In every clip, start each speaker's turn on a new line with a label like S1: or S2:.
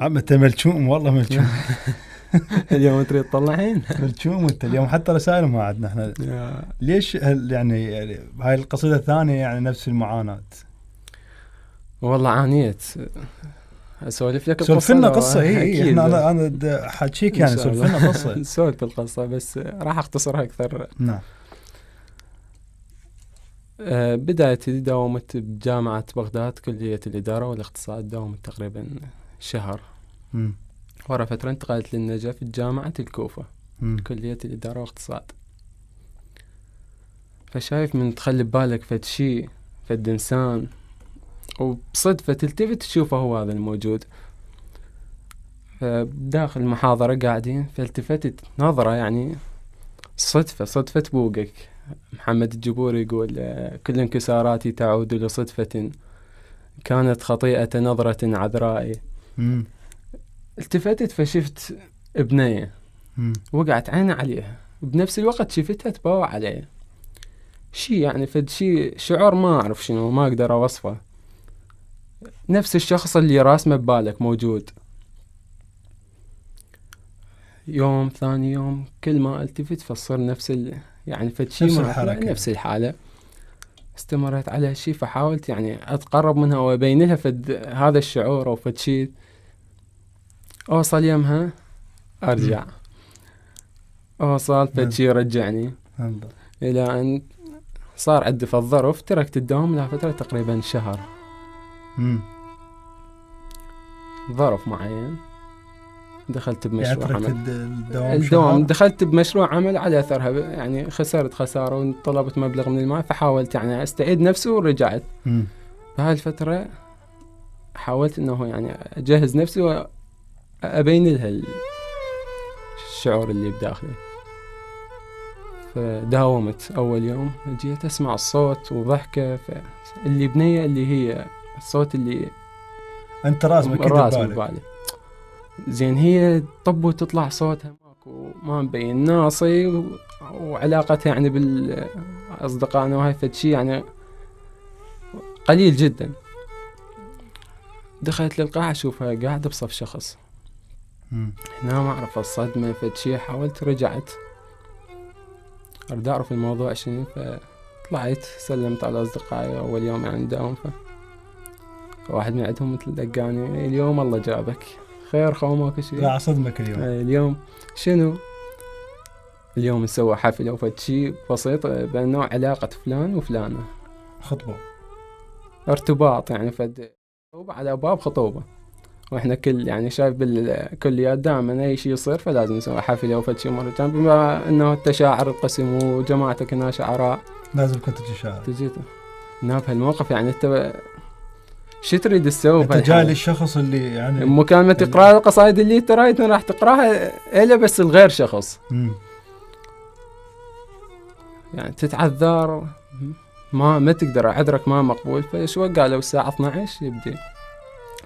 S1: عم انت ملشوم والله ملشوم.
S2: اليوم تريد تطلعين
S1: ملشوم انت اليوم، حتى رسائل ما عندنا احنا. ليش يعني هاي القصيدة الثانية يعني نفس المعاناة؟
S2: والله عانيت. اسولف لك
S1: سولف لنا قصة. هي
S2: أكيد.
S1: انا حاجيك يعني سولف لنا قصة.
S2: سولف القصة بس راح اختصرها اكثر.
S1: نعم.
S2: بدايتي داومت بجامعة بغداد كلية الإدارة والاقتصاد، داومت تقريبا شهر. ورا فترة انتقلت للنجف في جامعة الكوفة كلية الإدارة والاقتصاد. فشايف من تخلي ببالك فد شي فد إنسان وبصدفة تلتفت تشوفه هو هذا الموجود. فداخل المحاضرة قاعدين فالتفتت نظرة يعني صدفة بوقك. محمد الجبوري يقول كل انكساراتي تعود لصدفة كانت خطيئة نظرة عذراء. التفتت فشفت ابنية وقعت عيني عليها، بنفس الوقت شفتها تباوع عليها. شي يعني فد شي شعور ما أعرف شنو، ما أقدر أوصفه. نفس الشخص اللي راسمه ببالك موجود. يوم ثاني يوم كل ما التفت فصر نفس يعني فد شي نفس الحالة. استمرت على هالشي فحاولت يعني أتقرب منها وأبين لها فد هذا الشعور أو فد شي. أوصل يمها أرجع، أوصل فد شي رجعني، إلى أن صار عندي في الظرف. تركت الدوام لها فترة تقريبا شهر. ظرف معين دخلت بمشروع عمل. الدوام دخلت بمشروع عمل على أثرها يعني خسرت خسارة وطلبت مبلغ من المال، فحاولت يعني أستعيد نفسي ورجعت. بهاي الفترة حاولت إنه يعني أجهز نفسي وأبين لها الشعور اللي بداخلي. فداومت. أول يوم جيت أسمع الصوت وضحكة اللي بنية اللي هي الصوت اللي
S1: أنت راسمك
S2: ببالي. زين هي طب وتطلع صوتها ماكو ما مبين ناصي وعلاقتها يعني بالأصدقائنا وهاي فد شي يعني قليل جدا. دخلت للقاعة أشوفها قاعدة بصف شخص. هنا ما أعرف الصدمة فد شي. حاولت رجعت أريد أعرف الموضوع شنو. فطلعت سلمت على أصدقائي أول يوم يعني داوم. فواحد من عندهم مثل دقاني اليوم الله جابك خير خومك شيء.
S1: لا صدمك
S2: اليوم شنو؟ اليوم نسوي حفلة وفد شي بسيط بأنه علاقة فلان وفلانة،
S1: خطبة
S2: ارتباط يعني فد على باب خطوبة. واحنا كل يعني شايف بالكليات دائما اي شيء يصير فلازم نسوي حفلة وفد شي مرتين، بما انه التشاعر القسم وجماعتك هنا شعراء لازم
S1: كنت تشاعر.
S2: تجي هنا بهالموقف يعني انت شو تريد تسوي؟
S1: انت جاي للشخص اللي يعني
S2: مكالمة تقرأ القصائد اللي ترايتنا راح تقراها إلا بس الغير شخص. يعني تتعذر ما تقدر عذرك ما مقبول. فشو قالوا الساعة 12 يبدي.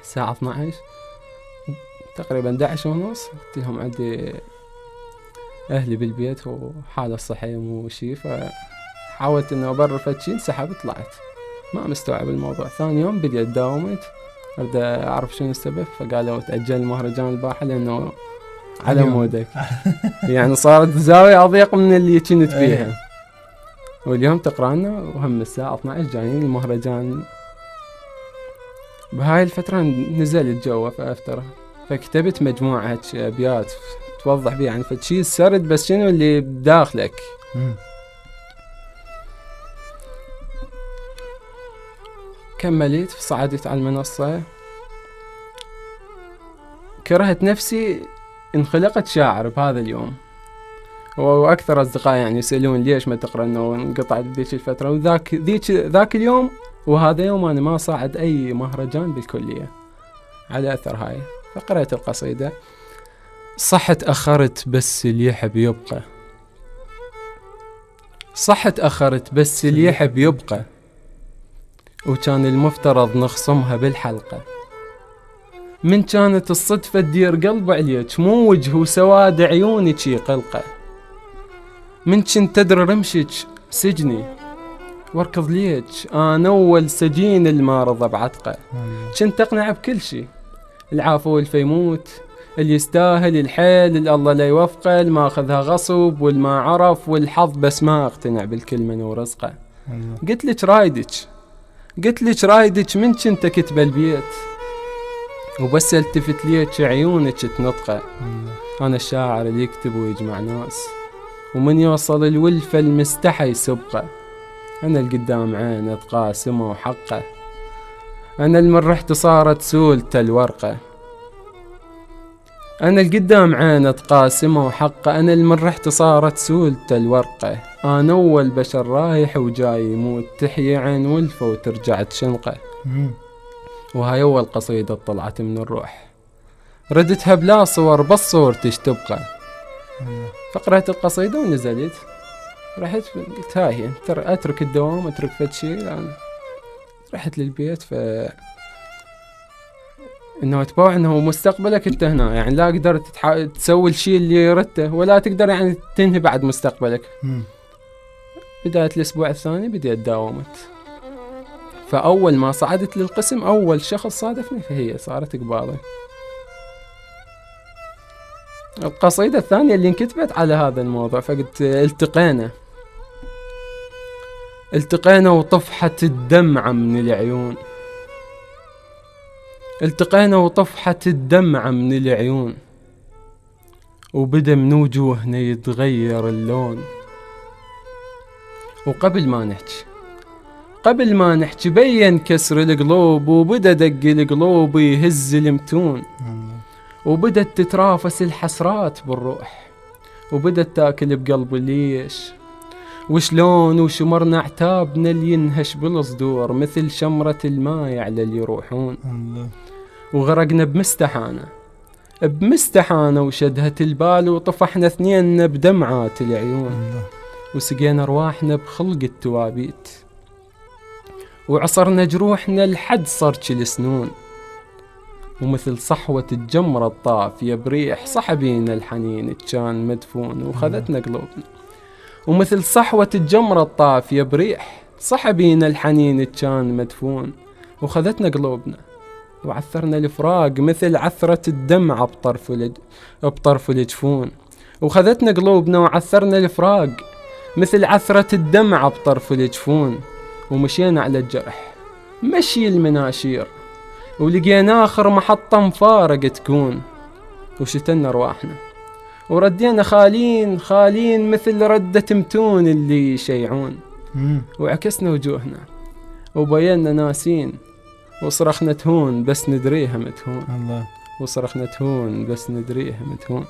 S2: الساعة 12 تقريبا 11:30 قلت لهم عندي أهلي بالبيت وحالة صحية مو شي. فحاولت إنه أبرر فتشي انسحبت طلعت ما مستوعب الموضوع. ثاني يوم بديت داومت أريد أعرف شنو السبب. فقالوا تأجل مهرجان الباحة لأنه على مودك. يعني صارت زاوية أضيق من اللي كنت فيها. واليوم تقرأنا وهم الساعة 12 جايين المهرجان. بهاي الفترة نزلت جوا فأفتر فكتبت مجموعة أبيات توضح بيه يعني فشي السرد بس شنو اللي بداخلك. كملت صعدت على المنصة. كرهت نفسي انخلقت شاعر بهذا اليوم. وأكثر أصدقائي يعني يسألون ليش ما تقرأ إنه انقطعت بذيك الفترة ذاك اليوم وهذا يوم أنا ما صعد أي مهرجان بالكلية على أثر هاي. فقرأت القصيدة. صح تأخرت بس اللي يحب يبقى. صح تأخرت بس اللي يحب يبقى. وكان المفترض نخصمها بالحلقة. من كانت الصدفة تدير قلب عليك مو وجه وسواد عيونك قلقة. من كنت تدري رمشك سجني واركض ليك أنا أول سجين المارضة بعتقة. كنت أقنع بكل شي العافو الفيموت، اللي يستاهل الحيل اللي الله لا يوفقه، اللي ما أخذها غصب والما عرف والحظ بس ما اقتنع بالكلمة ورزقه. قلت لك رايدك من كنت كتب البيت، وبس التفت ليك عيونك تنطقه. أنا الشاعر اللي يكتب ويجمع ناس، ومن يوصل الولفة المستحى يسبقه. أنا القدام عين تقاسمه وحقه، أنا المن رحت صارت سولته الورقة. أنا القدام عين تقاسمه وحقه، أنا المن رحت صارت سولته الورقة. أنا أول بشر رايح وجاي يموت، تحيي عين ولفة وترجع تشنقه. وهاي أول قصيدة طلعت من الروح، ردتها بلا صور بس صورتش تبقى. فقرأت القصيدة ونزلت، رحت قلت هاي هي، أترك الدوام أترك فد شي. رحت للبيت إنه أتبوع إنه مستقبلك أنت هنا، يعني لا أقدر تسوي الشي اللي ردته، ولا تقدر يعني تنهي بعد مستقبلك. بداية الأسبوع الثاني بديت داومت، فأول ما صعدت للقسم أول شخص صادفني فهي صارت قبالي. القصيدة الثانية اللي انكتبت على هذا الموضوع، فقلت التقينا وطفحة الدمعة من العيون، التقينا وطفحة الدمعة من العيون، وبدأ من وجوهنا يتغير اللون. وقبل ما نحكي بين كسر القلوب، وبدأ دق القلوب يهز المتون، وبدأت تترافس الحسرات بالروح، وبدأت تاكل بقلب ليش وشلون، وشمرنا عتابنا اللي ينهش بالصدور مثل شمرة الماء على اللي يروحون. وغرقنا بمستحانة وشدهة البال، وطفحنا اثنين بدمعات العيون. وسقينا رواحنا بخلق التوابيت، وعصرنا جروحنا لحد صرش السنون. ومثل صحوة الجمرة الطافية بريح صحبينا الحنين كان مدفون، وخذتنا قلوبنا. ومثل صحوة الجمرة الطافية بريح صحبينا الحنين كان مدفون، وخذتنا قلوبنا. وعثرنا الفراق مثل عثرة الدمعة بطرف الجفون، وخذتنا قلوبنا. وعثرنا الفراق مثل عثرة الدمعة بطرف الجفون، ومشينا على الجرح مشي المناشير، ولقينا آخر محطة مفارق تكون. وشتنا رواحنا وردينا خالين مثل ردة متون اللي يشيعون. وعكسنا وجوهنا وبينا ناسين، وصرخنا تهون بس ندريها متهون. وصرخنا تهون بس ندريها متهون.